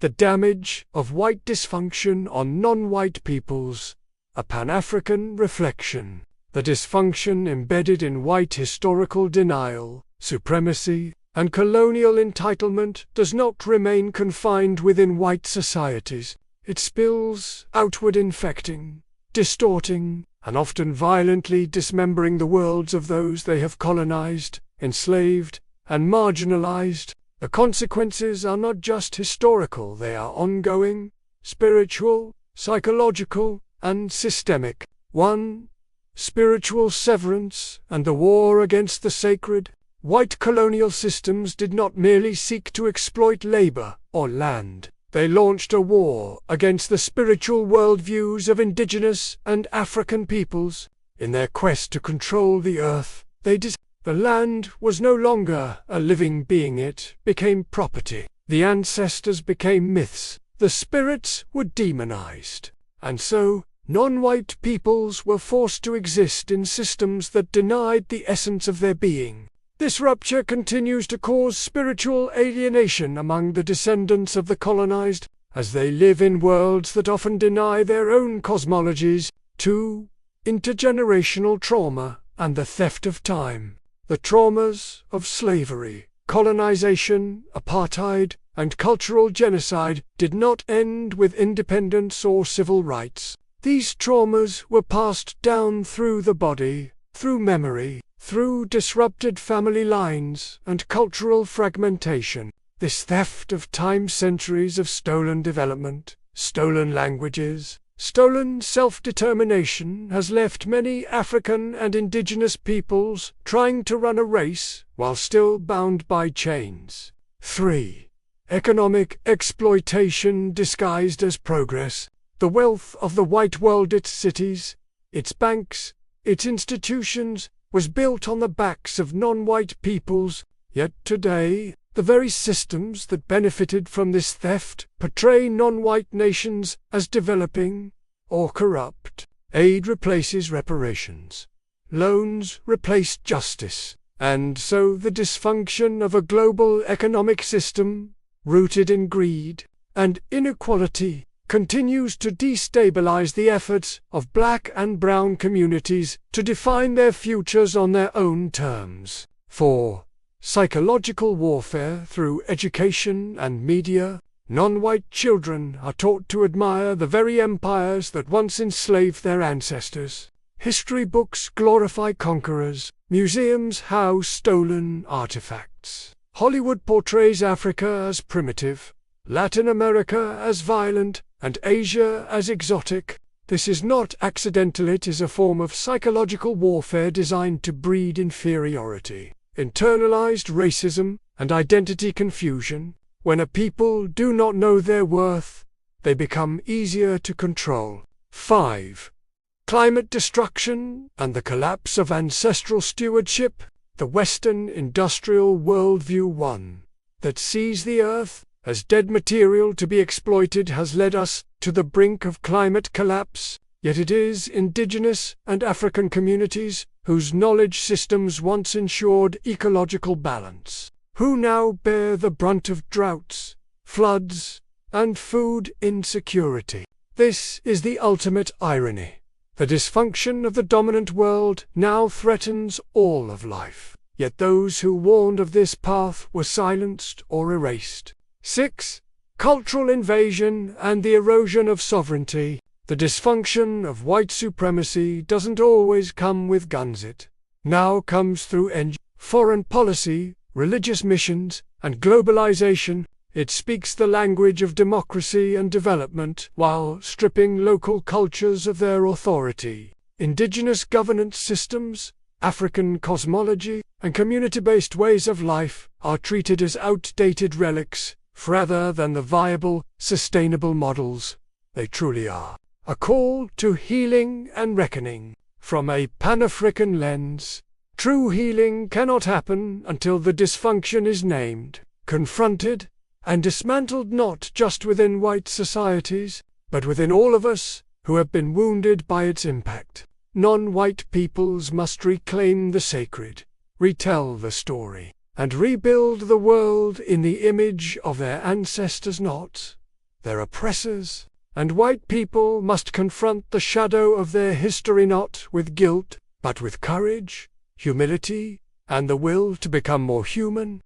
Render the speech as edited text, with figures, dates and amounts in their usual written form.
The damage of white dysfunction on non-white peoples, a Pan-African reflection. The dysfunction embedded in white historical denial, supremacy, and colonial entitlement does not remain confined within white societies. It spills outward, infecting, distorting, and often violently dismembering the worlds of those they have colonized, enslaved, and marginalized. The consequences are not just historical, they are ongoing, spiritual, psychological, and systemic. 1. Spiritual severance and the war against the sacred. White colonial systems did not merely seek to exploit labor or land. They launched a war against the spiritual worldviews of Indigenous and African peoples. In their quest to control the earth, the land was no longer a living being, it became property. The ancestors became myths, the spirits were demonized, and so non-white peoples were forced to exist in systems that denied the essence of their being. This rupture continues to cause spiritual alienation among the descendants of the colonized, as they live in worlds that often deny their own cosmologies. 2. Intergenerational trauma and the theft of time. The traumas of slavery, colonization, apartheid, and cultural genocide did not end with independence or civil rights. These traumas were passed down through the body, through memory, through disrupted family lines and cultural fragmentation. This theft of time, centuries of stolen development, stolen languages, stolen self-determination has left many African and indigenous peoples trying to run a race while still bound by chains. 3. Economic exploitation disguised as progress. The wealth of the white world, its cities, its banks, its institutions, was built on the backs of non-white peoples, yet today, the very systems that benefited from this theft portray non-white nations as developing or corrupt. Aid replaces reparations. Loans replace justice. And so the dysfunction of a global economic system, rooted in greed and inequality, continues to destabilize the efforts of black and brown communities to define their futures on their own terms. 4. Psychological warfare through education and media. Non-white children are taught to admire the very empires that once enslaved their ancestors. History books glorify conquerors, museums house stolen artifacts. Hollywood portrays Africa as primitive, Latin America as violent, and Asia as exotic. This is not accidental, it is a form of psychological warfare designed to breed inferiority, internalized racism, and identity confusion. When a people do not know their worth, they become easier to control. 5. Climate destruction and the collapse of ancestral stewardship. The Western industrial worldview, one that sees the earth as dead material to be exploited, has led us to the brink of climate collapse, yet it is Indigenous and African communities, whose knowledge systems once ensured ecological balance, who now bear the brunt of droughts, floods, and food insecurity. This is the ultimate irony. The dysfunction of the dominant world now threatens all of life, yet those who warned of this path were silenced or erased. 6. Cultural invasion and the erosion of sovereignty. The dysfunction of white supremacy doesn't always come with guns, it now comes through foreign policy, religious missions, and globalization. It speaks the language of democracy and development while stripping local cultures of their authority. Indigenous governance systems, African cosmology, and community-based ways of life are treated as outdated relics rather than the viable, sustainable models they truly are. A call to healing and reckoning. From a Pan-African lens, true healing cannot happen until the dysfunction is named, confronted, and dismantled, not just within white societies, but within all of us who have been wounded by its impact. Non-white peoples must reclaim the sacred, retell the story, and rebuild the world in the image of their ancestors, not their oppressors, and white people must confront the shadow of their history not with guilt, but with courage, humility, and the will to become more human.